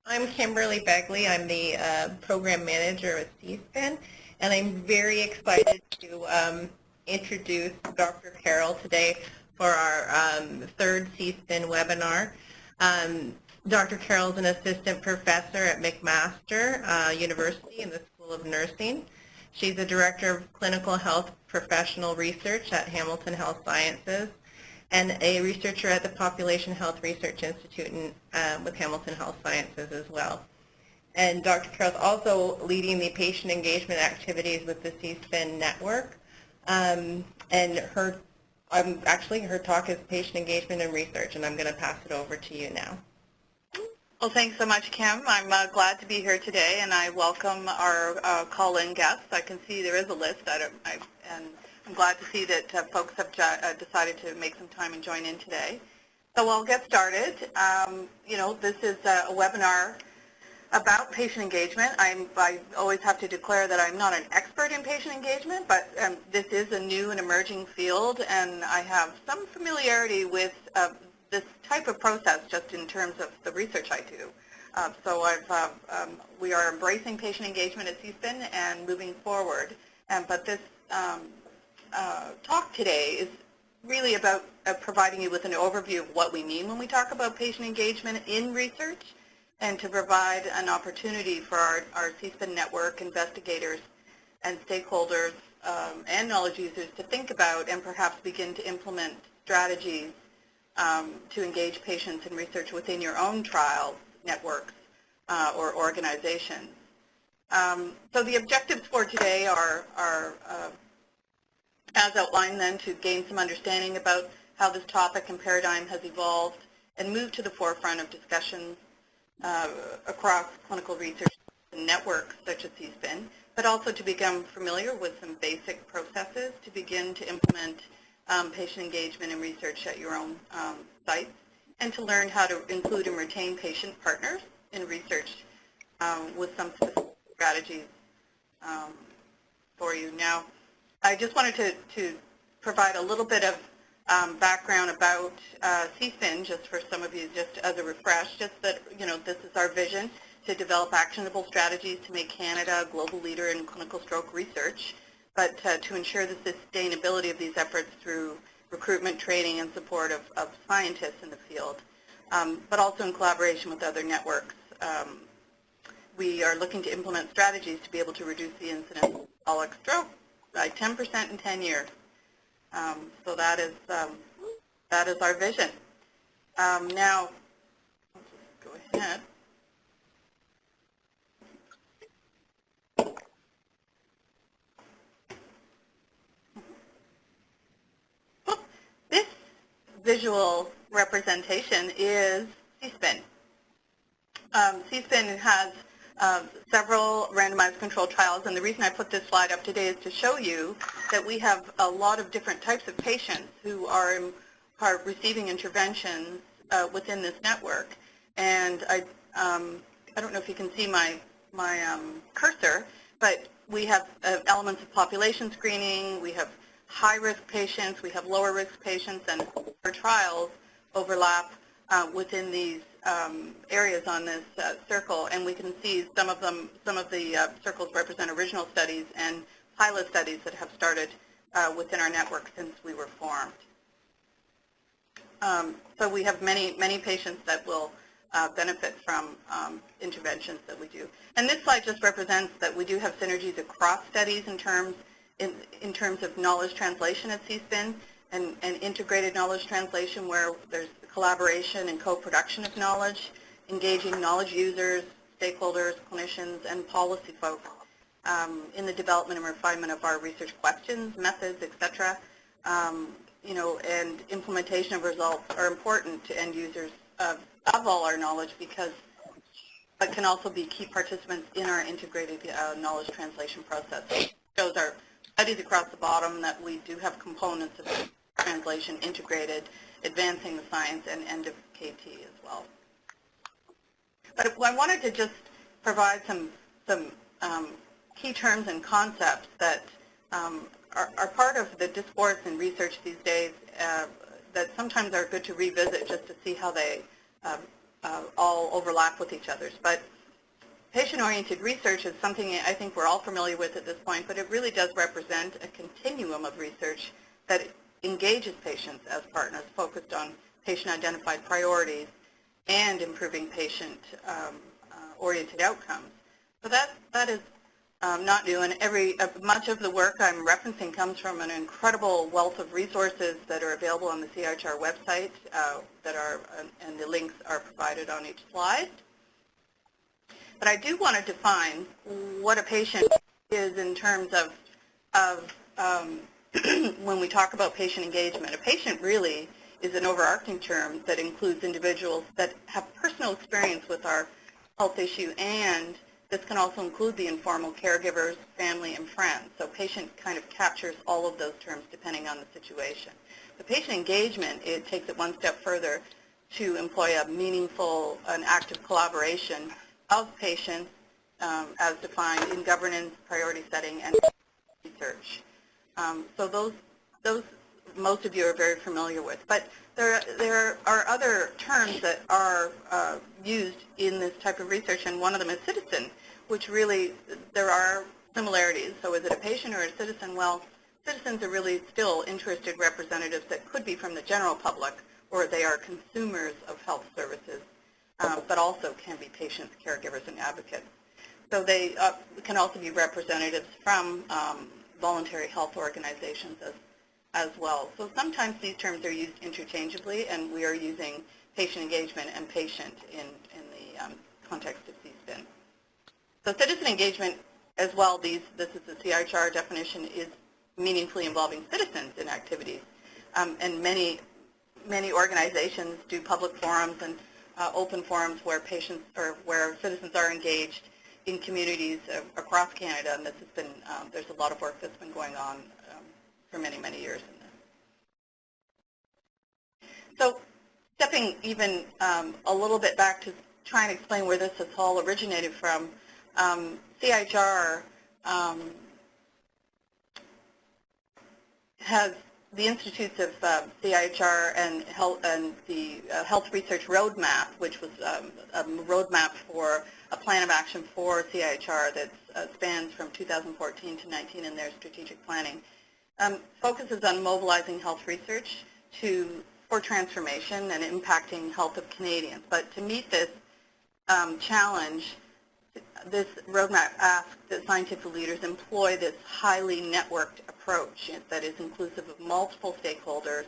I'm Kimberly Begley. I'm the program manager with CSPN, and I'm very excited to introduce Dr. Carroll today for our third CSPN webinar. Dr. Carroll is an assistant professor at McMaster University in the School of Nursing. She's a director of clinical health professional research at Hamilton Health Sciences, and a researcher at the Population Health Research Institute with Hamilton Health Sciences as well. And Dr. Carroll is also leading the patient engagement activities with the CSPN network. And her talk is patient engagement and research, and I'm going to pass it over to you now. Well, thanks so much, Kim. I'm glad to be here today, and I welcome our call-in guests. I can see there is a list, and I'm glad to see that folks have decided to make some time and join in today. So I'll get started. This is a webinar about patient engagement. I always have to declare that I'm not an expert in patient engagement, but this is a new and emerging field, and I have some familiarity with this type of process just in terms of the research I do. So we are embracing patient engagement at CSPN and moving forward. But this talk today is really about providing you with an overview of what we mean when we talk about patient engagement in research, and to provide an opportunity for our CSPN network investigators and stakeholders and knowledge users to think about and perhaps begin to implement strategies to engage patients in research within your own trials, networks, or organizations. So the objectives for today are as outlined then, to gain some understanding about how this topic and paradigm has evolved and moved to the forefront of discussions across clinical research networks such as CSPN, but also to become familiar with some basic processes to begin to implement patient engagement and research at your own sites, and to learn how to include and retain patient partners in research with some specific strategies for you. Now, I just wanted to provide a little bit of background about CSPN, just for some of you, just as a refresh, just that, this is our vision to develop actionable strategies to make Canada a global leader in clinical stroke research, but to ensure the sustainability of these efforts through recruitment, training, and support of scientists in the field, but also in collaboration with other networks. We are looking to implement strategies to be able to reduce the incidence of embolic stroke by 10% in 10 years. So that is our vision. Now, I'll just go ahead. This visual representation is CSPN. CSPN has several randomized controlled trials, and the reason I put this slide up today is to show you that we have a lot of different types of patients who are receiving interventions within this network. And I don't know if you can see my cursor, but we have elements of population screening, we have high-risk patients, we have lower-risk patients, and our trials overlap within these areas on this circle, and we can see some of the circles represent original studies and pilot studies that have started within our network since we were formed. So we have many patients that will benefit from interventions that we do. And this slide just represents that we do have synergies across studies in terms of knowledge translation at CSPN, and integrated knowledge translation where there's collaboration and co-production of knowledge, engaging knowledge users, stakeholders, clinicians, and policy folks in the development and refinement of our research questions, methods, etc. And implementation of results are important to end users of all our knowledge, but can also be key participants in our integrated knowledge translation process. It shows our studies across the bottom that we do have components of translation integrated, advancing the science, and end of KT as well. But I wanted to just provide some key terms and concepts that are part of the discourse in research these days that sometimes are good to revisit just to see how they all overlap with each other. But patient-oriented research is something I think we're all familiar with at this point, but it really does represent a continuum of research that engages patients as partners, focused on patient-identified priorities and improving patient-oriented outcomes. So that is not new, and much of the work I'm referencing comes from an incredible wealth of resources that are available on the CIHR website, and the links are provided on each slide. But I do want to define what a patient is in terms of when we talk about patient engagement. A patient really is an overarching term that includes individuals that have personal experience with our health issue, and this can also include the informal caregivers, family, and friends. So patient kind of captures all of those terms depending on the situation. The patient engagement, it takes it one step further to employ a meaningful and active collaboration of patients as defined in governance, priority setting, and research. So those most of you are very familiar with. But there are other terms that are used in this type of research, and one of them is citizen, which really, there are similarities. So is it a patient or a citizen? Well, citizens are really still interested representatives that could be from the general public, or they are consumers of health services, but also can be patients, caregivers, and advocates. So they can also be representatives from voluntary health organizations as well. So sometimes these terms are used interchangeably, and we are using patient engagement and patient in the context of CSPIN. So citizen engagement as well, this is the CIHR definition, is meaningfully involving citizens in activities. And many organizations do public forums and open forums where patients or where citizens are engaged in communities across Canada, and this has been, there's a lot of work that's been going on for many, many years in this. So stepping even a little bit back to try and explain where this has all originated from, CIHR has the Institutes of CIHR and the Health Research Roadmap, which was a roadmap for a plan of action for CIHR that spans from 2014 to 19 in their strategic planning, focuses on mobilizing health research for transformation and impacting health of Canadians. But to meet this challenge, this roadmap asks that scientific leaders employ this highly networked approach that is inclusive of multiple stakeholders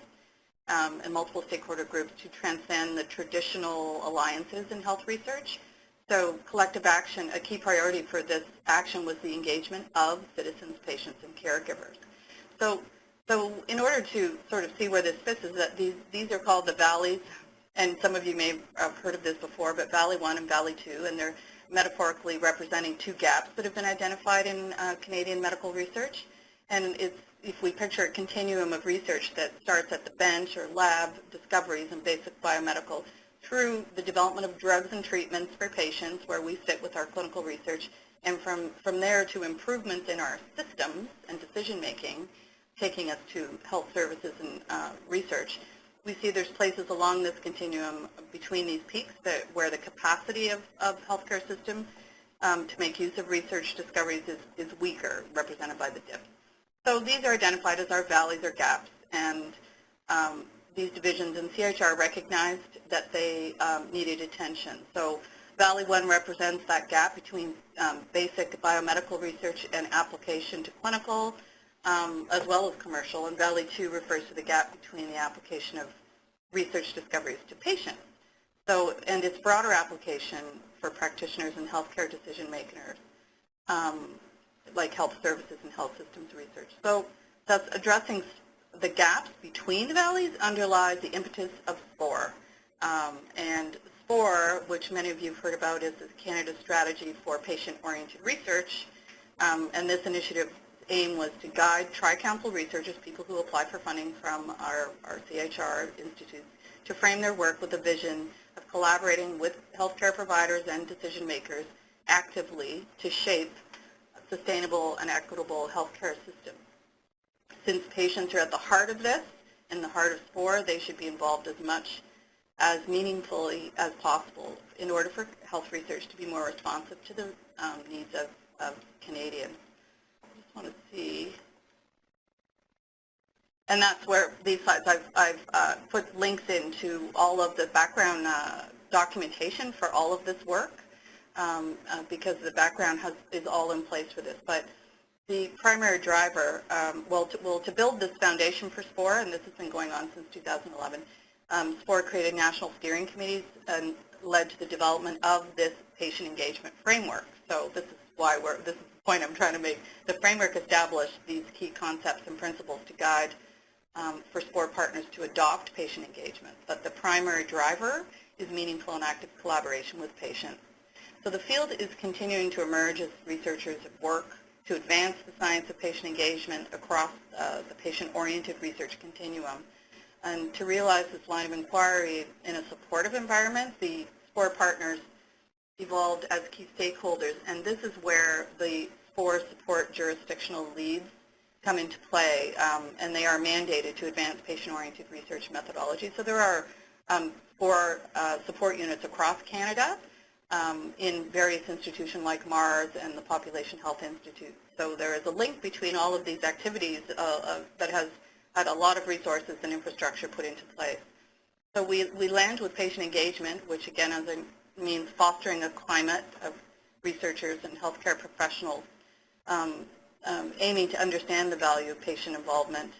and multiple stakeholder groups to transcend the traditional alliances in health research. So collective action, a key priority for this action was the engagement of citizens, patients, and caregivers. So in order to sort of see where this fits is that these are called the valleys, and some of you may have heard of this before, but Valley 1 and Valley 2, and they're metaphorically representing two gaps that have been identified in Canadian medical research. And if we picture a continuum of research that starts at the bench or lab discoveries and basic biomedical through the development of drugs and treatments for patients where we sit with our clinical research, and from there to improvements in our systems and decision making, taking us to health services and research, we see there's places along this continuum between these peaks where the capacity of healthcare systems to make use of research discoveries is weaker, represented by the dip. So these are identified as our valleys or gaps, and these divisions in CIHR recognized that they needed attention. So Valley 1 represents that gap between basic biomedical research and application to clinical, as well as commercial, and Valley 2 refers to the gap between the application of research discoveries to patients. So, and its broader application for practitioners and healthcare decision makers, like health services and health systems research. So thus addressing the gaps between the valleys underlies the impetus of SPORE. And SPORE, which many of you have heard about, is Canada's strategy for patient-oriented research, and this initiative aim was to guide tri-council researchers, people who apply for funding from our CIHR institutes, to frame their work with a vision of collaborating with healthcare providers and decision makers actively to shape a sustainable and equitable healthcare system. Since patients are at the heart of this, in the heart of SPORE, they should be involved as much as meaningfully as possible in order for health research to be more responsive to the needs of Canadians. I just want to see. And that's where these slides, I've put links into all of the background documentation for all of this work because the background is all in place for this. But the primary driver, to build this foundation for SPORE, and this has been going on since 2011, SPORE created national steering committees and led to the development of this patient engagement framework. So this is why this is the point I'm trying to make. The framework established these key concepts and principles to guide for SPORE partners to adopt patient engagement. But the primary driver is meaningful and active collaboration with patients. So the field is continuing to emerge as researchers work to advance the science of patient engagement across the patient-oriented research continuum. And to realize this line of inquiry in a supportive environment, the SPORE partners evolved as key stakeholders, and this is where the SPORE support jurisdictional leads come into play, and they are mandated to advance patient-oriented research methodology. So there are SPORE support units across Canada in various institutions like MARS and the Population Health Institute. So there is a link between all of these activities that has had a lot of resources and infrastructure put into place. So we land with patient engagement, which again means fostering a climate of researchers and healthcare professionals aiming to understand the value of patient involvement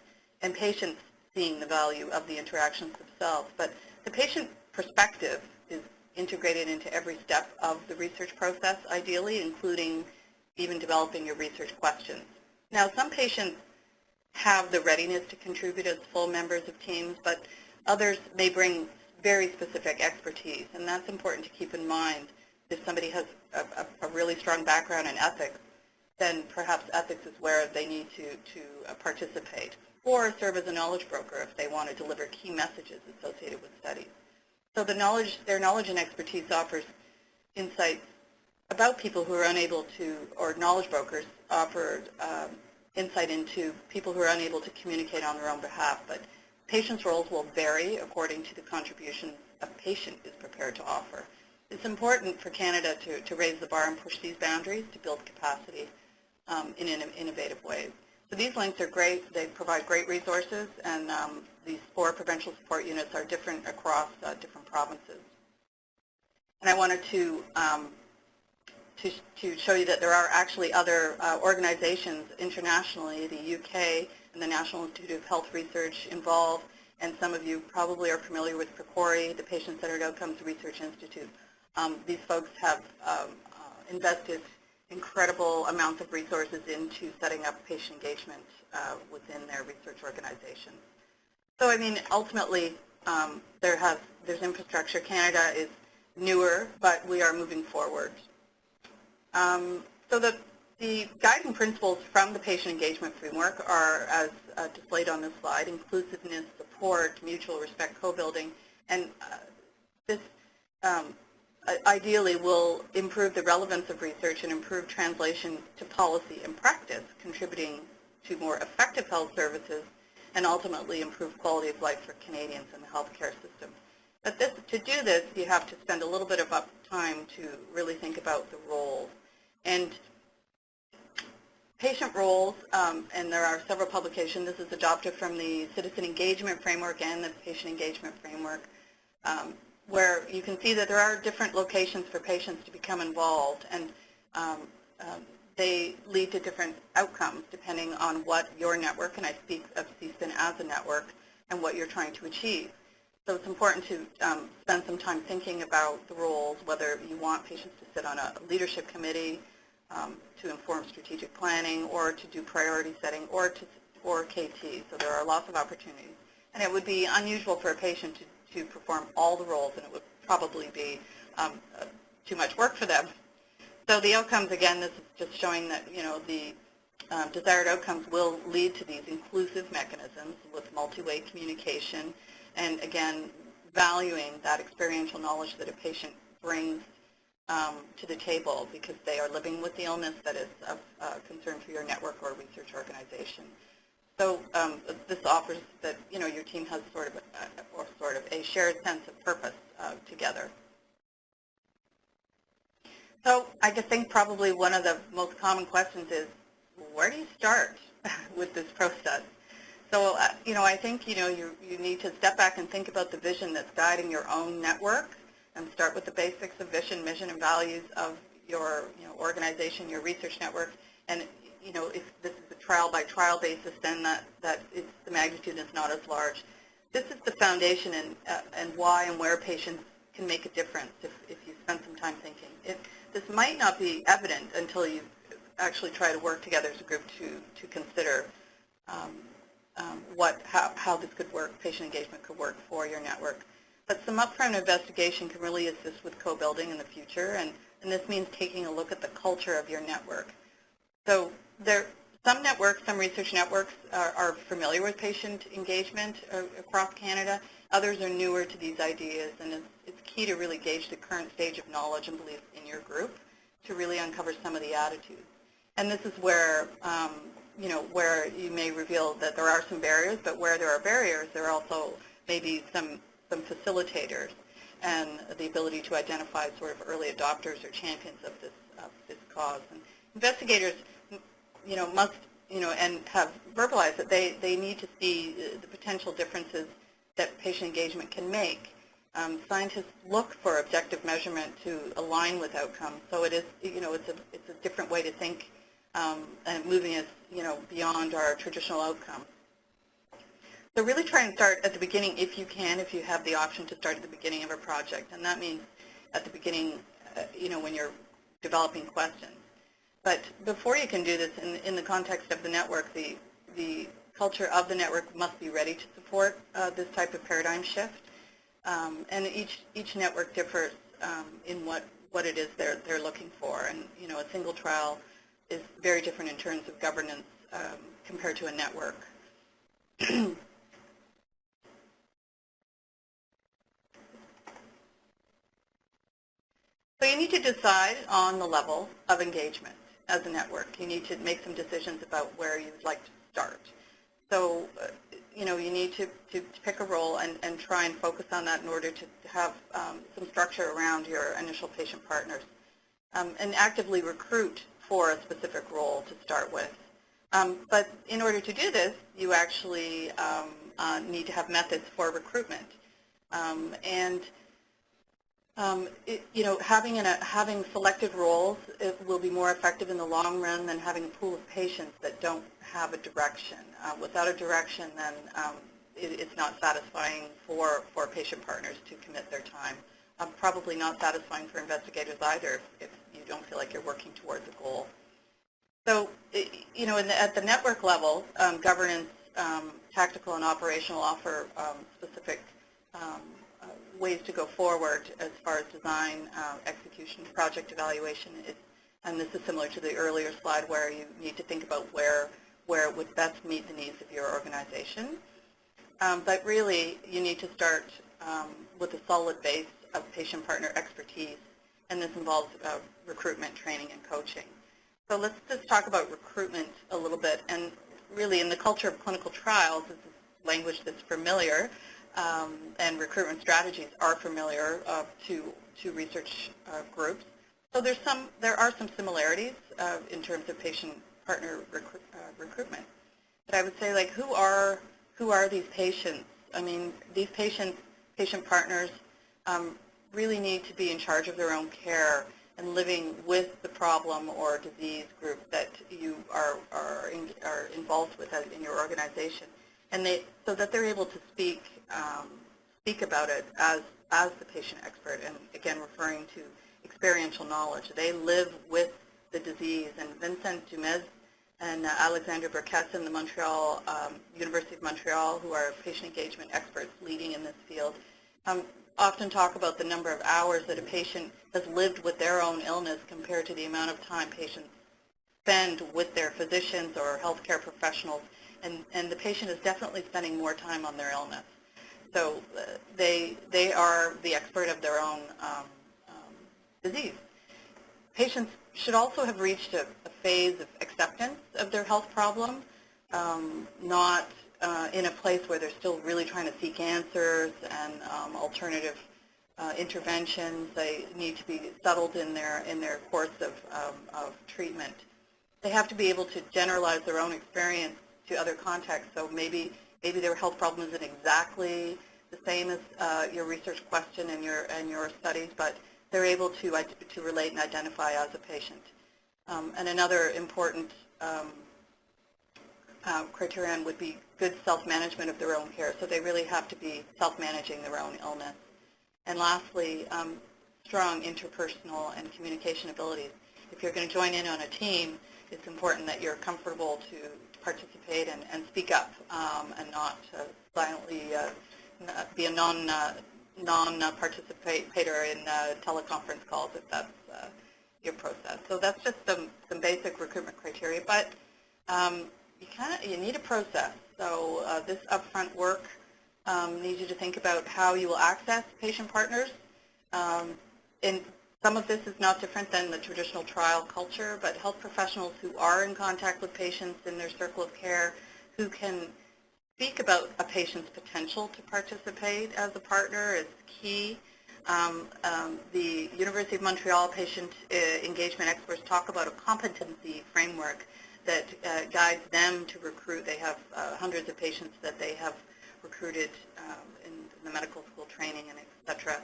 and patients seeing the value of the interactions themselves. But the patient perspective is integrated into every step of the research process, ideally, including even developing your research questions. Now, some patients have the readiness to contribute as full members of teams, but others may bring very specific expertise, and that's important to keep in mind. If somebody has a really strong background in ethics, then perhaps ethics is where they need to participate, or serve as a knowledge broker if they want to deliver key messages associated with studies. So their knowledge and expertise offers insights about people who are unable to, or knowledge brokers offer insight into people who are unable to communicate on their own behalf. But patients' roles will vary according to the contributions a patient is prepared to offer. It's important for Canada to raise the bar and push these boundaries to build capacity in innovative ways. So these links are great. They provide great resources, and these SPORE provincial support units are different across different provinces. And I wanted to show you that there are actually other organizations internationally, the UK and the National Institute of Health Research involved, and some of you probably are familiar with PCORI, the Patient-Centered Outcomes Research Institute. These folks have invested incredible amounts of resources into setting up patient engagement within their research organization. So, I mean, ultimately, there's infrastructure. Canada is newer, but we are moving forward. So the guiding principles from the patient engagement framework are, as displayed on this slide, inclusiveness, support, mutual respect, co-building, and this ideally will improve the relevance of research and improve translation to policy and practice, contributing to more effective health services and ultimately improve quality of life for Canadians in the healthcare system. But to do this, you have to spend a little bit of time to really think about the roles. And patient roles, and there are several publications. This is adopted from the Citizen Engagement Framework and the Patient Engagement Framework, where you can see that there are different locations for patients to become involved, and they lead to different outcomes depending on what your network, and I speak of CSPN as a network, and what you're trying to achieve. So it's important to spend some time thinking about the roles, whether you want patients to sit on a leadership committee to inform strategic planning, or to do priority setting, or KT. So there are lots of opportunities. And it would be unusual for a patient to perform all the roles, and it would probably be too much work for them. So the outcomes, again, this is just showing that, you know, the desired outcomes will lead to these inclusive mechanisms with multi-way communication, and again, valuing that experiential knowledge that a patient brings to the table because they are living with the illness that is of concern for your network or research organization. So this offers that, you know, your team has sort of a shared sense of purpose together. So I just think probably one of the most common questions is, where do you start with this process? So, I think, you need to step back and think about the vision that's guiding your own network and start with the basics of vision, mission, and values of your organization, your research network. And, if this is a trial-by-trial basis, then the magnitude is not as large. This is the foundation and why and where patients can make a difference if you spend some time thinking. This might not be evident until you actually try to work together as a group to consider how this could work, patient engagement could work for your network. But some upfront investigation can really assist with co-building in the future, and this means taking a look at the culture of your network. So some research networks are familiar with patient engagement across Canada. Others are newer to these ideas, and it's key to really gauge the current stage of knowledge and belief in your group to really uncover some of the attitudes. And this is where, where you may reveal that there are some barriers, but where there are barriers, there are also maybe some facilitators and the ability to identify sort of early adopters or champions of this cause. And investigators, must, and have verbalized that they need to see the potential differences that patient engagement can make. Scientists look for objective measurement to align with outcomes, so it is, it's a different way to think, and moving us, beyond our traditional outcomes. So really try and start at the beginning if you can, if you have the option to start at the beginning of a project, and that means at the beginning, when you're developing questions. But before you can do this, in the context of the network, the culture of the network must be ready to support this type of paradigm shift. And each network differs in what it is they're looking for. And a single trial is very different in terms of governance compared to a network. So you need to decide on the level of engagement as a network. You need to make some decisions about where you'd like to start. So, you need to pick a role and try and focus on that in order to have some structure around your initial patient partners, and actively recruit for a specific role to start with. But in order to do this, you actually need to have methods for recruitment. Having selected roles, it will be more effective in the long run than having a pool of patients that don't have a direction. Without a direction, then it's not satisfying for patient partners to commit their time. Probably not satisfying for investigators either if you don't feel like you're working towards a goal. So, at the network level, governance, tactical and operational offer specific ways to go forward as far as design, execution, project evaluation. And this is similar to the earlier slide where you need to think about where it would best meet the needs of your organization. But really, you need to start with a solid base of patient partner expertise, and this involves recruitment, training, and coaching. So let's just talk about recruitment a little bit. And really, in the culture of clinical trials, this is language that's familiar, and recruitment strategies are familiar to research groups. So there are some similarities in terms of patient partner recruitment. But I would say, like, who are these patients? I mean, these patient partners really need to be in charge of their own care and living with the problem or disease group that you are involved with in your organization, and so that they're able to speak about it as the patient expert, and again referring to experiential knowledge. They live with the disease, and Vincent Dumez and Alexandre Berkesson, the University of Montreal, who are patient engagement experts leading in this field, often talk about the number of hours that a patient has lived with their own illness compared to the amount of time patients spend with their physicians or healthcare professionals, and the patient is definitely spending more time on their illness. So they are the expert of their own disease. Patients should also have reached a phase of acceptance of their health problem, not in a place where they're still really trying to seek answers and alternative interventions. They need to be settled in their course of treatment. They have to be able to generalize their own experience to other contexts. So maybe their health problem isn't exactly the same as your research question and your studies, but they're able to relate and identify as a patient. And another important criterion would be good self-management of their own care. So they really have to be self-managing their own illness. And lastly, strong interpersonal and communication abilities. If you're going to join in on a team, it's important that you're comfortable to participate and speak up and not silently be a non-participator in teleconference calls if that's your process. So that's just some basic recruitment criteria. But you need a process. So this upfront work needs you to think about how you will access patient partners. And some of this is not different than the traditional trial culture, but health professionals who are in contact with patients in their circle of care, who can speak about a patient's potential to participate as a partner is key. The University of Montreal patient engagement experts talk about a competency framework that guides them to recruit. They have hundreds of patients that they have recruited in the medical school training and et cetera.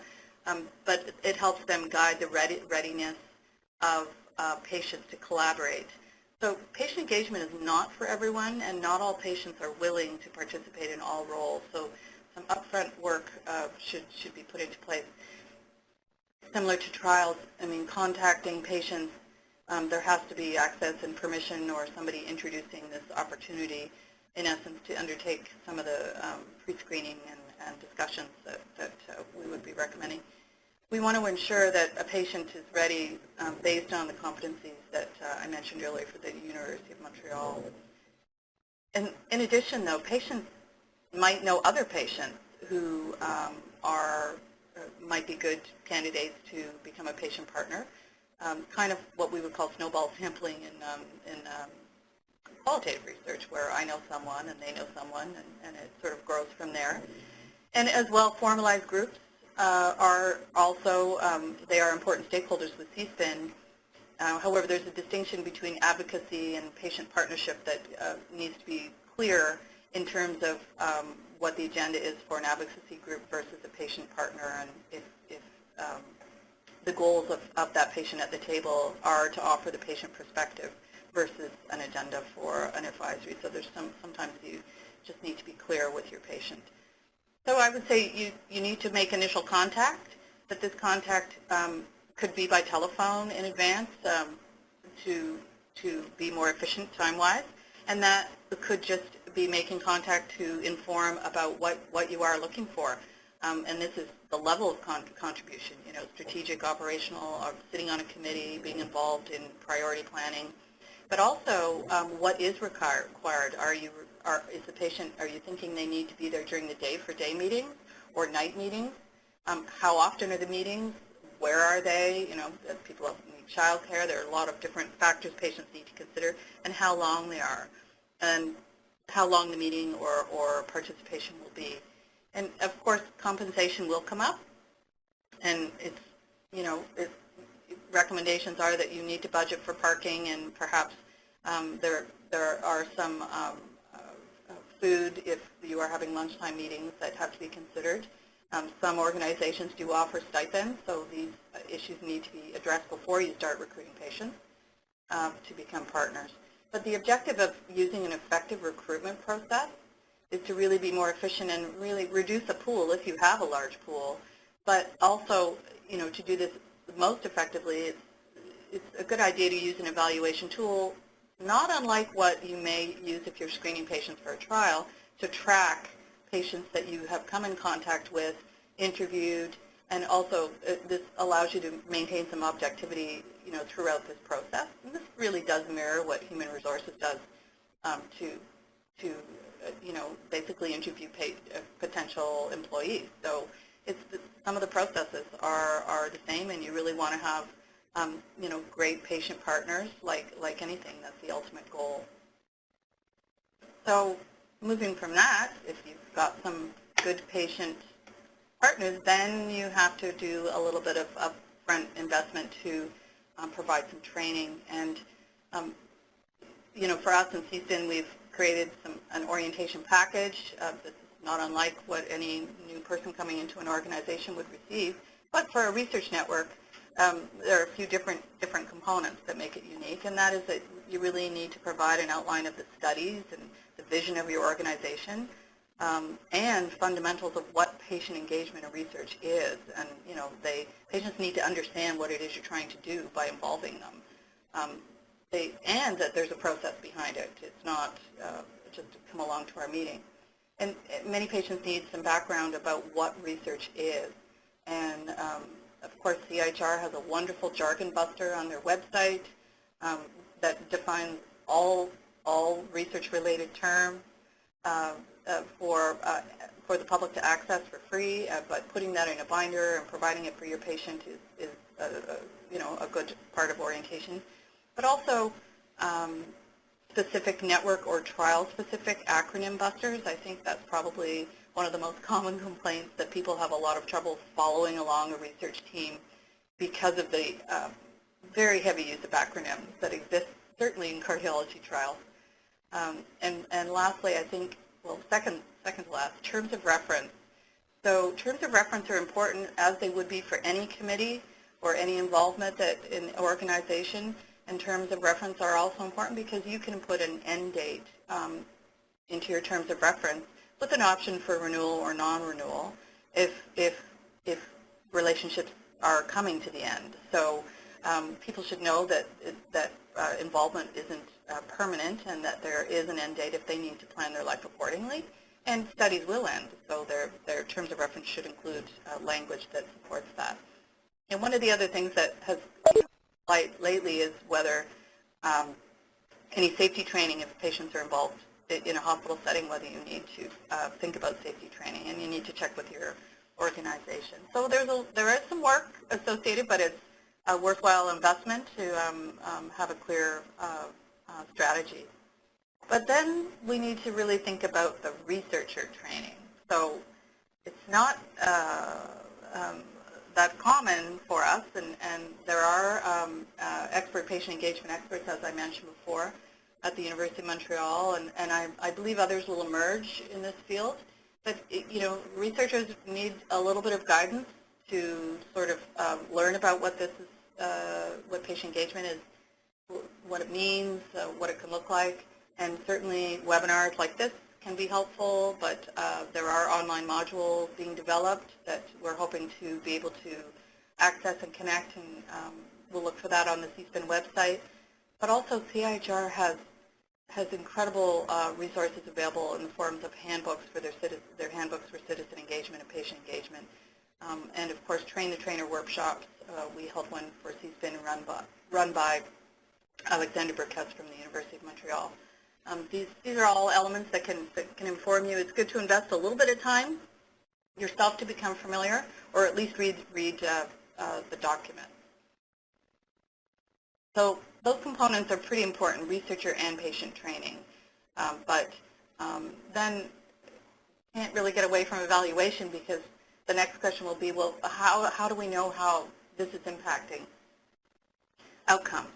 But it helps them guide the readiness of patients to collaborate. So patient engagement is not for everyone, and not all patients are willing to participate in all roles. So some upfront work should be put into place. Similar to trials, I mean, contacting patients, there has to be access and permission or somebody introducing this opportunity, in essence, to undertake some of the pre-screening and discussions that we would be recommending. We want to ensure that a patient is ready based on the competencies that I mentioned earlier for the University of Montreal. And in addition, though, patients might know other patients who might be good candidates to become a patient partner, kind of what we would call snowball sampling in qualitative research, where I know someone and they know someone, and it sort of grows from there. And as well, formalized groups are also, they are important stakeholders with CSPN. However, there's a distinction between advocacy and patient partnership that needs to be clear in terms of what the agenda is for an advocacy group versus a patient partner, and if the goals of that patient at the table are to offer the patient perspective versus an agenda for an advisory. So there's sometimes you just need to be clear with your patient. So I would say you need to make initial contact, but this contact could be by telephone in advance to be more efficient time-wise, and that could just be making contact to inform about what you are looking for. And this is the level of contribution, you know, strategic, operational, or sitting on a committee, being involved in priority planning, but also what is required. Is the patient, are you thinking they need to be there during the day for day meetings or night meetings? How often are the meetings? Where are they? You know, people need child care. There are a lot of different factors patients need to consider, and how long they are, and how long the meeting or participation will be. And of course, compensation will come up, and it's, you know, recommendations are that you need to budget for parking, and perhaps there are some food if you are having lunchtime meetings that have to be considered. Some organizations do offer stipends, so these issues need to be addressed before you start recruiting patients to become partners. But the objective of using an effective recruitment process is to really be more efficient and really reduce a pool if you have a large pool. But also, you know, to do this most effectively, it's a good idea to use an evaluation tool, not unlike what you may use if you're screening patients for a trial, to track patients that you have come in contact with, interviewed, and also this allows you to maintain some objectivity, you know, throughout this process. And this really does mirror what Human Resources does to you know, basically interview potential employees. So some of the processes are the same, and you really want to have you know, great patient partners, like anything. That's the ultimate goal. So moving from that, if you've got some good patient partners, then you have to do a little bit of upfront investment to provide some training. And for us in CSPN, we've created an orientation package. This is not unlike what any new person coming into an organization would receive. But for a research network, there are a few different components that make it unique, and that is that you really need to provide an outline of the studies and the vision of your organization, and fundamentals of what patient engagement and research is. And patients need to understand what it is you're trying to do by involving them, and that there's a process behind it. It's not just to come along to our meeting. And many patients need some background about what research is. And of course, CIHR has a wonderful jargon buster on their website that defines all research-related terms for the public to access for free. But putting that in a binder and providing it for your patient is a good part of orientation. But also specific network or trial-specific acronym busters. I think that's probably one of the most common complaints, that people have a lot of trouble following along a research team because of the very heavy use of acronyms that exist certainly in cardiology trials. And lastly, I think, well, second to last, terms of reference. So terms of reference are important, as they would be for any committee or any involvement in an organization. And terms of reference are also important because you can put an end date into your terms of reference with an option for renewal or non-renewal if relationships are coming to the end. So people should know that involvement isn't permanent, and that there is an end date if they need to plan their life accordingly. And studies will end, so their terms of reference should include language that supports that. And one of the other things that has light lately is whether any safety training, if patients are involved in a hospital setting, whether you need to think about safety training, and you need to check with your organization. So there is some work associated, but it's a worthwhile investment to have a clear strategy. But then we need to really think about the researcher training. So it's not that common for us, and there are expert patient engagement experts, as I mentioned before, at the University of Montreal, and I believe others will emerge in this field. But researchers need a little bit of guidance to sort of learn about what this is, what patient engagement is, what it means, what it can look like, and certainly webinars like this can be helpful, but there are online modules being developed that we're hoping to be able to access and connect, and we'll look for that on the CSPN website. But also CIHR has incredible resources available in the forms of handbooks for their handbooks for citizen engagement and patient engagement. And of course, Train the Trainer workshops. We held one for CSPN run by Alexander Burkess from the University of Montreal. These are all elements that can inform you. It's good to invest a little bit of time yourself to become familiar, or at least read the document. So those components are pretty important, researcher and patient training. But then can't really get away from evaluation, because the next question will be, well, how do we know how this is impacting outcomes?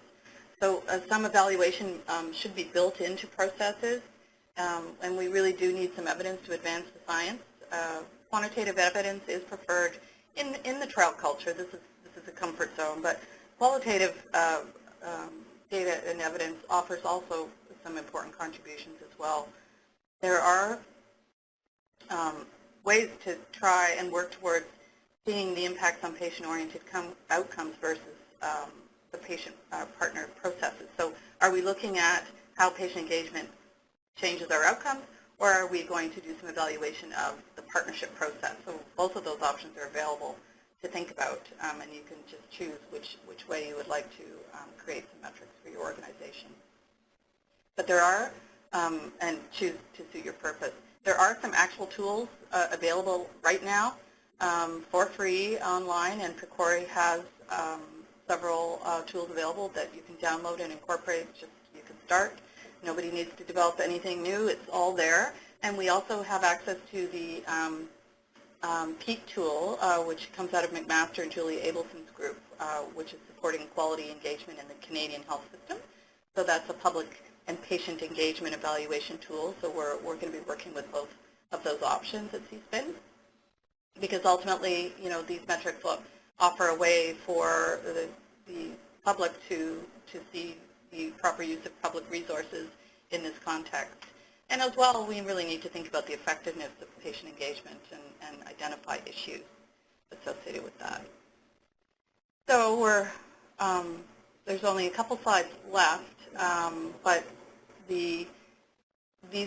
So some evaluation should be built into processes, and we really do need some evidence to advance the science. Quantitative evidence is preferred in the trial culture. This is a comfort zone, but qualitative data and evidence offers also some important contributions as well. There are ways to try and work towards seeing the impacts on patient-oriented outcomes versus the patient partner processes. So are we looking at how patient engagement changes our outcomes, or are we going to do some evaluation of the partnership process? So both of those options are available to think about, and you can just choose which way you would like to create some metrics for your organization. But there are, and choose to suit your purpose, there are some actual tools available right now for free online, and PCORI has several tools available that you can download and incorporate. You can start. Nobody needs to develop anything new. It's all there. And we also have access to the PEAK tool, which comes out of McMaster and Julia Abelson's group, which is supporting quality engagement in the Canadian health system. So that's a public and patient engagement evaluation tool. So we're going to be working with both of those options at CSPN, because ultimately, these metrics will offer a way for the public to see the proper use of public resources in this context. And as well, we really need to think about the effectiveness of patient engagement and identify issues associated with that. So there's only a couple slides left, but these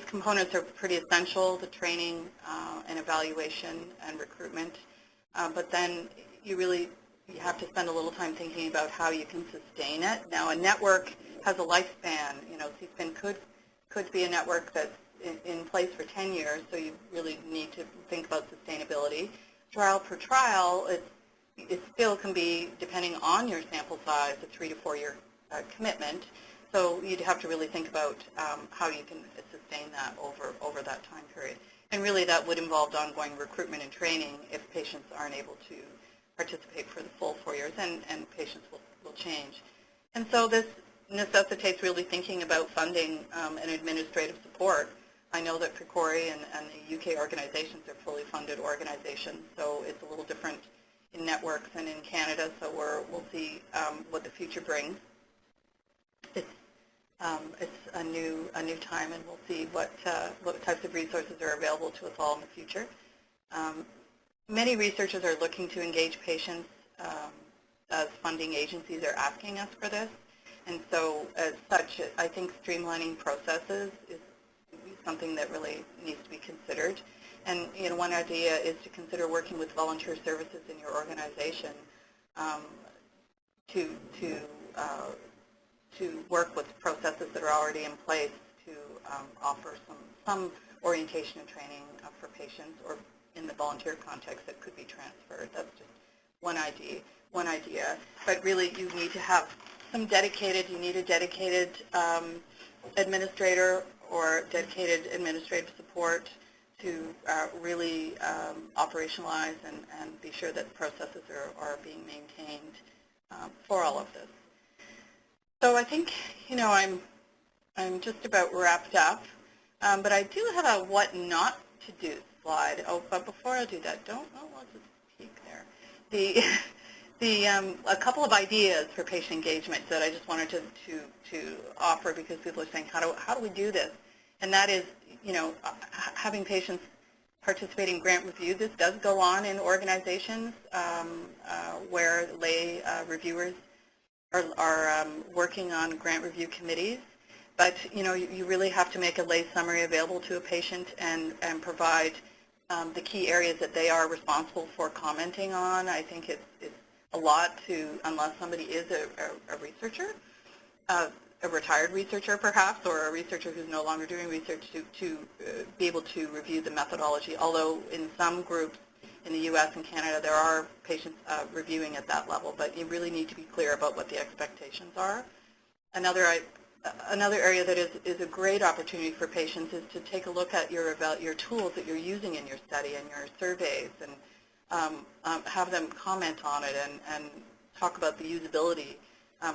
components are pretty essential, the training and evaluation and recruitment. But then you have to spend a little time thinking about how you can sustain it. Now, a network has a lifespan. CSPN could be a network that's in place for 10 years, so you really need to think about sustainability. Trial per trial, it still can be, depending on your sample size, a 3 to 4 year commitment. So you'd have to really think about how you can sustain that over that time period. And really that would involve ongoing recruitment and training if patients aren't able to participate for the full 4 years, and patients will change. And so this necessitates really thinking about funding and administrative support. I know that PCORI and the UK organizations are fully funded organizations, so it's a little different in networks and in Canada, so we'll see what the future brings. It's a new time, and we'll see what types of resources are available to us all in the future. Many researchers are looking to engage patients as funding agencies are asking us for this. And so as such, I think streamlining processes is something that really needs to be considered. And one idea is to consider working with volunteer services in your organization to work with processes that are already in place to offer some orientation and training for patients, or in the volunteer context that could be transferred. That's just one idea. But really, you need to have you need a dedicated administrator or dedicated administrative support to really operationalize and be sure that processes are being maintained for all of this. So I think, I'm just about wrapped up, but I do have a what not to do slide. Oh, but before I do that, let's just peek there. A couple of ideas for patient engagement that I just wanted to offer, because people are saying, how do we do this? And that is, having patients participate in grant review. This does go on in organizations where lay reviewers are working on grant review committees. But, you really have to make a lay summary available to a patient and provide the key areas that they are responsible for commenting on. I think it's a lot unless somebody is a researcher, a retired researcher perhaps, or a researcher who's no longer doing research, to be able to review the methodology. Although in some groups in the U.S. and Canada there are patients reviewing at that level, but you really need to be clear about what the expectations are. Another area that is a great opportunity for patients is to take a look at your tools that you're using in your study and your surveys, and have them comment on it and talk about the usability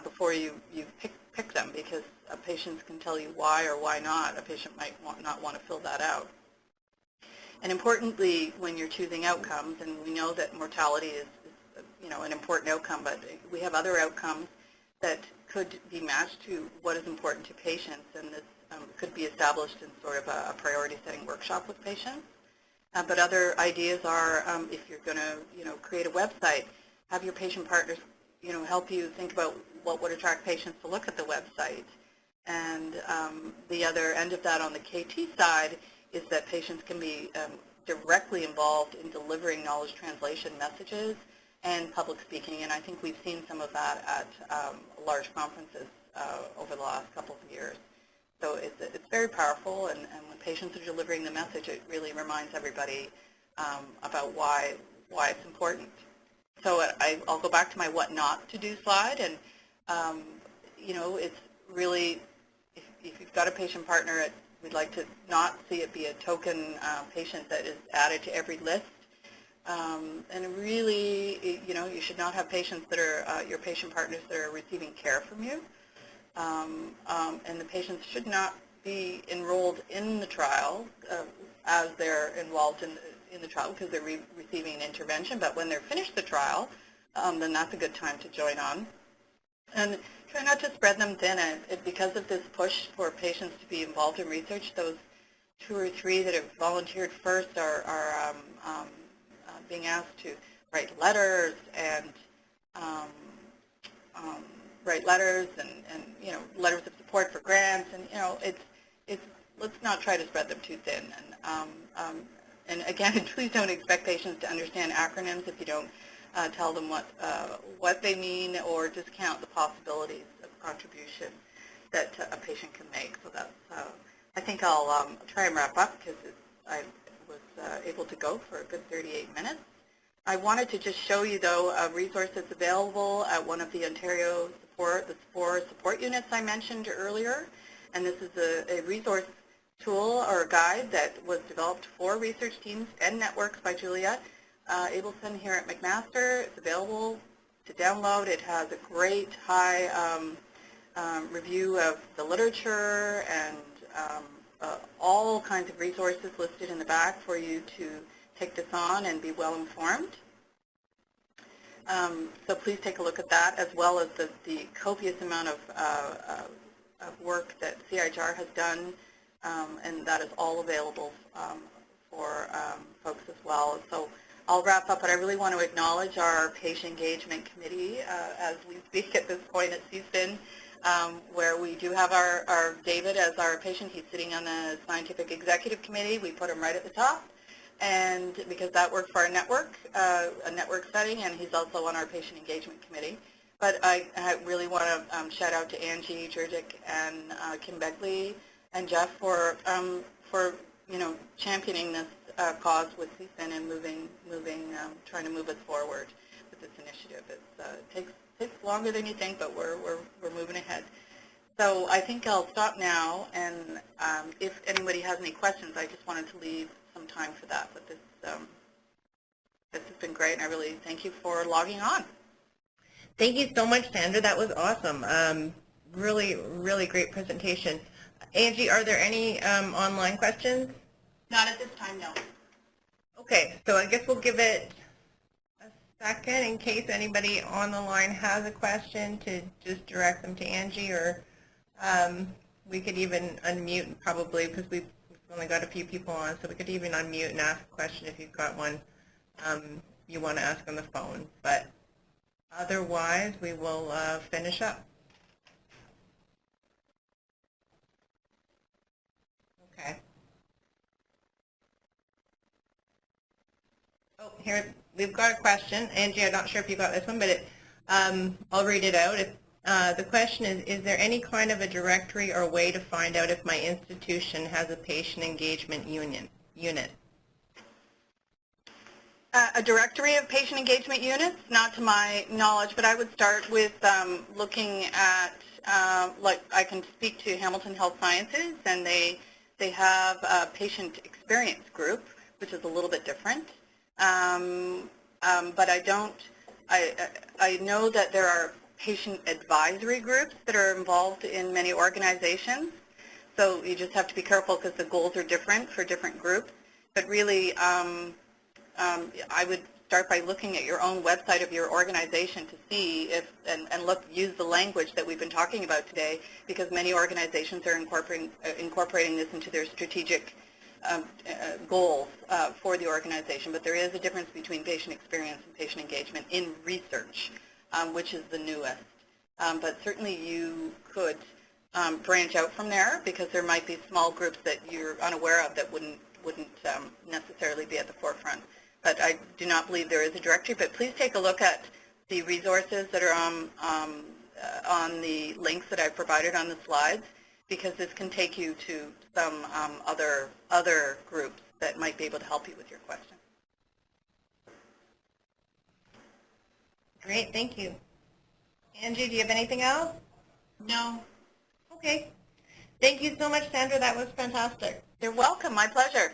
before you pick them, because patients can tell you why or why not. A patient might not want to fill that out. And importantly, when you're choosing outcomes, and we know that mortality is an important outcome, but we have other outcomes that could be matched to what is important to patients, and this could be established in sort of a priority setting workshop with patients. But other ideas are, if you're going to create a website, have your patient partners help you think about what would attract patients to look at the website. And the other end of that on the KT side is that patients can be directly involved in delivering knowledge translation messages and public speaking, and I think we've seen some of that at large conferences over the last couple of years. So it's very powerful, and when patients are delivering the message, it really reminds everybody about why it's important. So I'll go back to my what not to do slide, and it's really, if you've got a patient partner we'd like to not see it be a token patient that is added to every list. And really, you should not have patients that are your patient partners that are receiving care from you. And the patients should not be enrolled in the trial as they're involved in the trial because they're receiving an intervention. But when they're finished the trial, then that's a good time to join on. And try not to spread them thin. Because of this push for patients to be involved in research, those 2 or 3 that have volunteered first are being asked to write letters and letters of support for grants, and it's let's not try to spread them too thin. And again, please don't expect patients to understand acronyms if you don't tell them what they mean or discount the possibilities of contribution that a patient can make. So that's I think I'll try and wrap up because I was able to go for a good 38 minutes. I wanted to just show you, though, a resource that's available at one of the Ontario SPORE support units I mentioned earlier. And this is a resource tool or a guide that was developed for research teams and networks by Juliet Abelson here at McMaster. It's available to download. It has a great high review of the literature and all kinds of resources listed in the back for you to take this on and be well informed. So please take a look at that, as well as the copious amount of work that CIHR has done, and that is all available for folks as well. So I'll wrap up, but I really want to acknowledge our patient engagement committee as we speak at this point at CSPN, where we do have our David as our patient. He's sitting on the scientific executive committee. We put him right at the top, and because that worked for our network, a network setting, and he's also on our patient engagement committee. But I really want to shout out to Angie Jurdick and Kim Begley and Jeff for championing this cause with CSPN and trying to move us forward with this initiative. It takes longer than you think, but we're moving ahead. So I think I'll stop now, and if anybody has any questions, I just wanted to leave some time for that. But this has been great, and I really thank you for logging on. Thank you so much, Sandra. That was awesome. Really, really great presentation. Angie, are there any online questions? Not at this time, no. Okay, so I guess we'll give it a second in case anybody on the line has a question to just direct them to Angie, or we could even unmute probably because we've only got a few people on, so we could even unmute and ask a question if you've got one you want to ask on the phone. But otherwise, we will finish up. Okay. Oh, here, we've got a question. Angie, I'm not sure if you got this one, but I'll read it out. The question is there any kind of a directory or way to find out if my institution has a patient engagement unit? A directory of patient engagement units, not to my knowledge, but I would start with looking at, like I can speak to Hamilton Health Sciences, and they have a patient experience group, which is a little bit different. But I know that there are patient advisory groups that are involved in many organizations, so you just have to be careful because the goals are different for different groups. But really, I would start by looking at your own website of your organization to see if, and use the language that we've been talking about today, because many organizations are incorporating this into their strategic goals for the organization. But there is a difference between patient experience and patient engagement in research, which is the newest. But certainly you could branch out from there, because there might be small groups that you're unaware of that wouldn't necessarily be at the forefront. But I do not believe there is a directory. But please take a look at the resources that are on the links that I've provided on the slides, because this can take you to some other groups that might be able to help you with your question. Great, thank you. Angie, do you have anything else? No. Okay. Thank you so much, Sandra. That was fantastic. You're welcome. My pleasure.